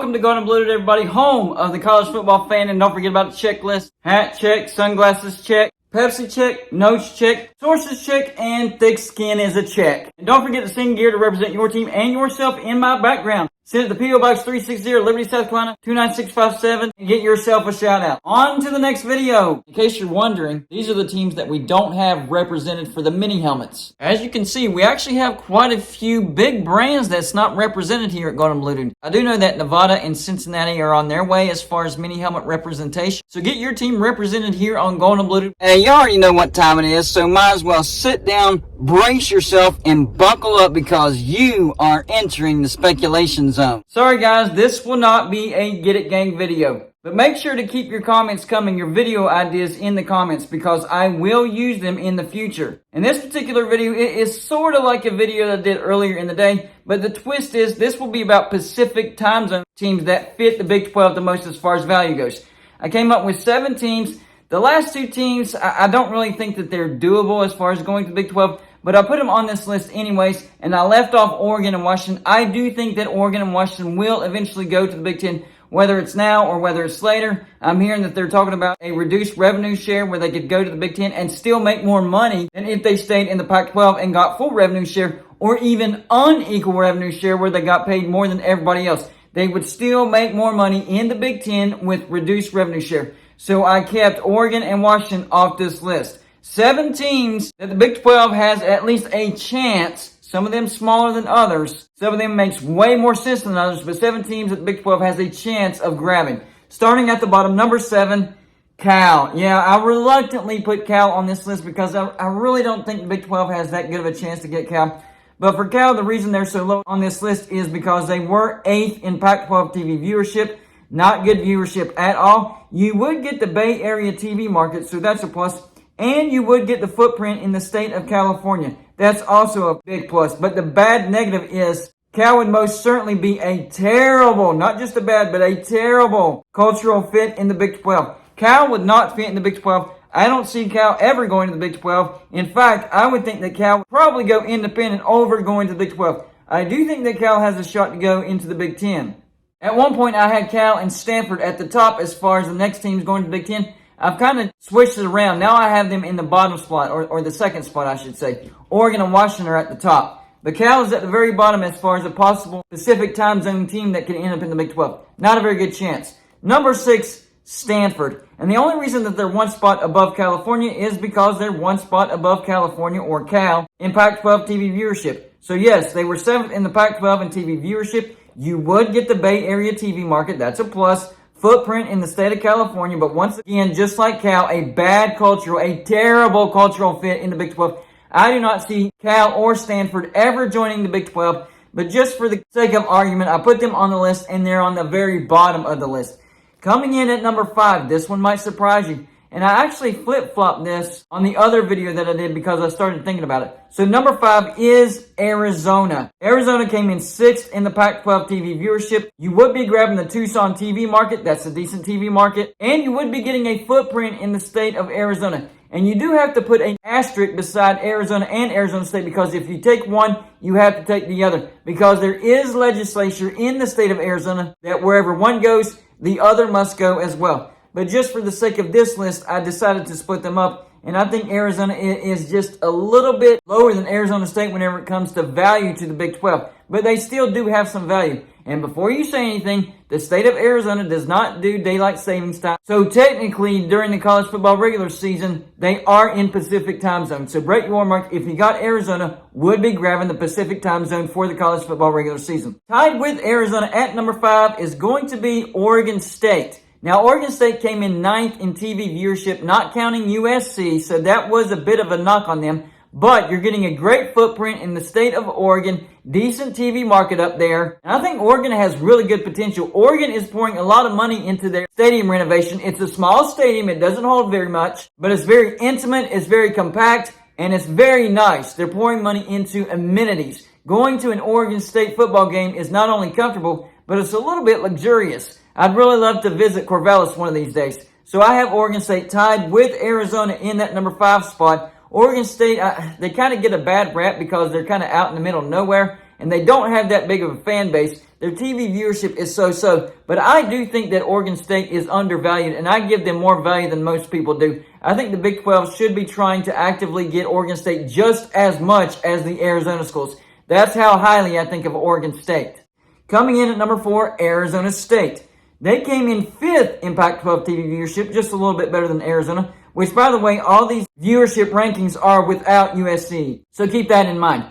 Welcome to Gold and Blue, everybody, home of the college football fan. And don't forget about the checklist. Hat check, sunglasses check, Pepsi check, notes check, sources check, and thick skin is a check. And don't forget to sing gear to represent your team and yourself in my background. Send it to P.O. Box 360, Liberty, South Carolina, 29657, and get yourself a shout out. On to the next video. In case you're wondering, these are the teams that we don't have represented for the mini helmets. As you can see, we actually have quite a few big brands that's not represented here at Gold and Blue. I do know that Nevada and Cincinnati are on their way as far as mini helmet representation. So get your team represented here on Gold and Blue. Hey, you already know what time it is, so might as well sit down, brace yourself, and buckle up because you are entering the speculation zone. Sorry guys, this will not be a Get It Gang video. But make sure to keep your comments coming, your video ideas in the comments, because I will use them in the future. In this particular video, it is sort of like a video that I did earlier in the day, but the twist is this will be about Pacific time zone teams that fit the Big 12 the most as far as value goes. I came up with 7 teams. The last 2 teams, I don't really think that they're doable as far as going to the Big 12, but I put them on this list anyways, and I left off Oregon and Washington. I do think that Oregon and Washington will eventually go to the Big 10, whether it's now or whether it's later. I'm hearing that they're talking about a reduced revenue share where they could go to the Big 10 and still make more money than if they stayed in the Pac-12 and got full revenue share, or even unequal revenue share where they got paid more than everybody else. They would still make more money in the Big 10 with reduced revenue share. So I kept Oregon and Washington off this list. 7 teams that the Big 12 has at least a chance, some of them smaller than others, some of them makes way more sense than others, but 7 teams that the Big 12 has a chance of grabbing. Starting at the bottom, number 7, Cal. Yeah, I reluctantly put Cal on this list because I really don't think the Big 12 has that good of a chance to get Cal. But for Cal, the reason they're so low on this list is because they were 8th in Pac-12 TV viewership. Not good viewership at all. You would get the Bay Area TV market, so that's a plus. And you would get the footprint in the state of California. That's also a big plus. But the bad negative is Cal would most certainly be a terrible, not just a bad, but a terrible cultural fit in the Big 12. Cal would not fit in the Big 12. I don't see Cal ever going to the Big 12. In fact, I would think that Cal would probably go independent over going to the Big 12. I do think that Cal has a shot to go into the Big 10. At one point, I had Cal and Stanford at the top as far as the next teams going to the Big 10. I've kind of switched it around. Now I have them in the bottom spot, or the second spot, I should say. Oregon and Washington are at the top. But Cal is at the very bottom as far as a possible Pacific time zone team that could end up in the Big 12. Not a very good chance. Number 6, Stanford. And the only reason that they're one spot above California is because they're one spot above California, or Cal, in Pac-12 TV viewership. So yes, they were 7th in the Pac-12 in TV viewership. You would get the Bay Area TV market. That's a plus. Footprint in the state of California, but once again, just like Cal, a bad cultural, a terrible cultural fit in the Big 12. I do not see Cal or Stanford ever joining the Big 12, but just for the sake of argument, I put them on the list, and they're on the very bottom of the list. Coming in at number 5, this one might surprise you, and I actually flip-flopped this on the other video that I did because I started thinking about it. So number 5 is Arizona. Arizona came in 6th in the Pac-12 TV viewership. You would be grabbing the Tucson TV market. That's a decent TV market. And you would be getting a footprint in the state of Arizona. And you do have to put an asterisk beside Arizona and Arizona State, because if you take one, you have to take the other. Because there is legislature in the state of Arizona that wherever one goes, the other must go as well. But just for the sake of this list, I decided to split them up. And I think Arizona is just a little bit lower than Arizona State whenever it comes to value to the Big 12. But they still do have some value. And before you say anything, the state of Arizona does not do daylight savings time. So technically, during the college football regular season, they are in Pacific time zone. So Brett Yormark, if he got Arizona, would be grabbing the Pacific time zone for the college football regular season. Tied with Arizona at number 5 is going to be Oregon State. Now, Oregon State came in 9th in TV viewership, not counting USC, so that was a bit of a knock on them. But you're getting a great footprint in the state of Oregon, decent TV market up there. And I think Oregon has really good potential. Oregon is pouring a lot of money into their stadium renovation. It's a small stadium. It doesn't hold very much, but it's very intimate, it's very compact, and it's very nice. They're pouring money into amenities. Going to an Oregon State football game is not only comfortable, but it's a little bit luxurious. I'd really love to visit Corvallis one of these days. So I have Oregon State tied with Arizona in that number 5 spot. Oregon State, they kind of get a bad rap because they're kind of out in the middle of nowhere, and they don't have that big of a fan base. Their TV viewership is so-so, but I do think that Oregon State is undervalued, and I give them more value than most people do. I think the Big 12 should be trying to actively get Oregon State just as much as the Arizona schools. That's how highly I think of Oregon State. Coming in at number 4, Arizona State. They came in 5th in Pac-12 TV viewership, just a little bit better than Arizona, which, by the way, all these viewership rankings are without USC. So keep that in mind.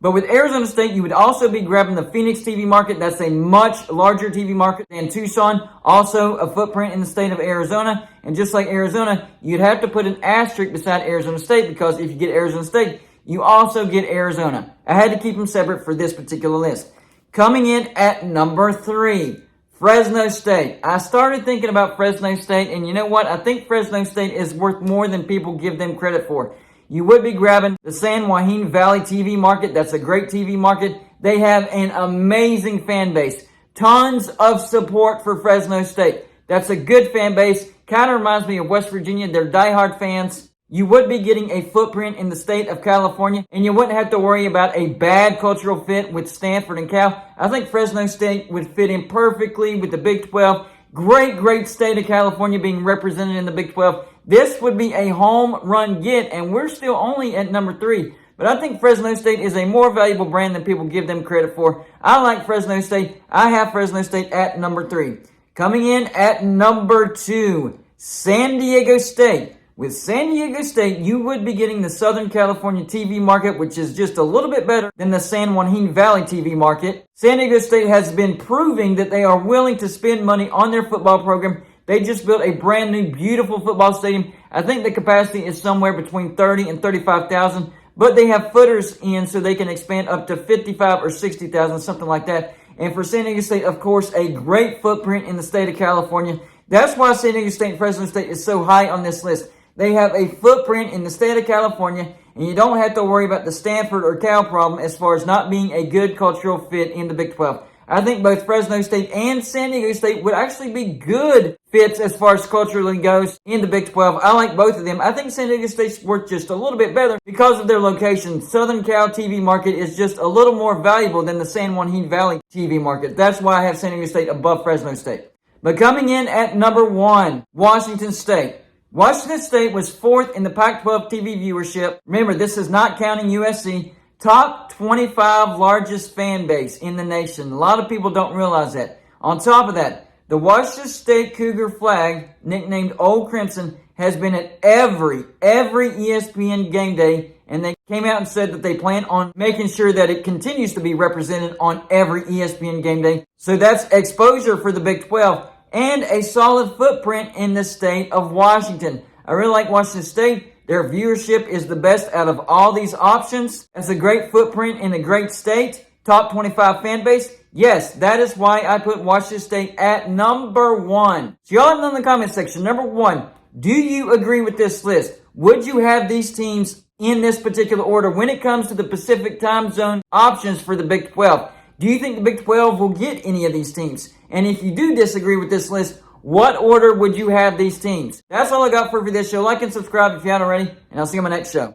But with Arizona State, you would also be grabbing the Phoenix TV market. That's a much larger TV market than Tucson. Also a footprint in the state of Arizona. And just like Arizona, you'd have to put an asterisk beside Arizona State, because if you get Arizona State, you also get Arizona. I had to keep them separate for this particular list. Coming in at number 3, Fresno State. I started thinking about Fresno State, and you know what? I think Fresno State is worth more than people give them credit for. You would be grabbing the San Joaquin Valley TV market. That's a great TV market. They have an amazing fan base. Tons of support for Fresno State. That's a good fan base. Kind of reminds me of West Virginia. They're diehard fans. You would be getting a footprint in the state of California, and you wouldn't have to worry about a bad cultural fit with Stanford and Cal. I think Fresno State would fit in perfectly with the Big 12. Great state of California being represented in the Big 12. This would be a home run get, and we're still only at number 3. But I think Fresno State is a more valuable brand than people give them credit for. I like Fresno State. I have Fresno State at number 3. Coming in at number 2, San Diego State. With San Diego State, you would be getting the Southern California TV market, which is just a little bit better than the San Joaquin Valley TV market. San Diego State has been proving that they are willing to spend money on their football program. They just built a brand new, beautiful football stadium. I think the capacity is somewhere between 30 and 35,000, but they have footers in so they can expand up to 55 or 60,000, something like that. And for San Diego State, of course, a great footprint in the state of California. That's why San Diego State and Fresno State is so high on this list. They have a footprint in the state of California, and you don't have to worry about the Stanford or Cal problem as far as not being a good cultural fit in the Big 12. I think both Fresno State and San Diego State would actually be good fits as far as culturally goes in the Big 12. I like both of them. I think San Diego State's worth just a little bit better because of their location. Southern Cal TV market is just a little more valuable than the San Joaquin Valley TV market. That's why I have San Diego State above Fresno State. But coming in at number 1, Washington State. Washington State was 4th in the Pac-12 TV viewership. Remember, this is not counting USC. Top 25 largest fan base in the nation. A lot of people don't realize that. On top of that, the Washington State Cougar flag, nicknamed Old Crimson, has been at every ESPN game day, and they came out and said that they plan on making sure that it continues to be represented on every ESPN game day. So that's exposure for the Big 12. And a solid footprint in the state of Washington. I really like Washington State. Their viewership is the best out of all these options. That's a great footprint in a great state. Top 25 fan base. Yes, that is why I put Washington State at number 1. So y'all know in the comment section, number 1, do you agree with this list? Would you have these teams in this particular order when it comes to the Pacific time zone options for the Big 12? Do you think the Big 12 will get any of these teams? And if you do disagree with this list, what order would you have these teams? That's all I got for this show. Like and subscribe if you haven't already, and I'll see you on my next show.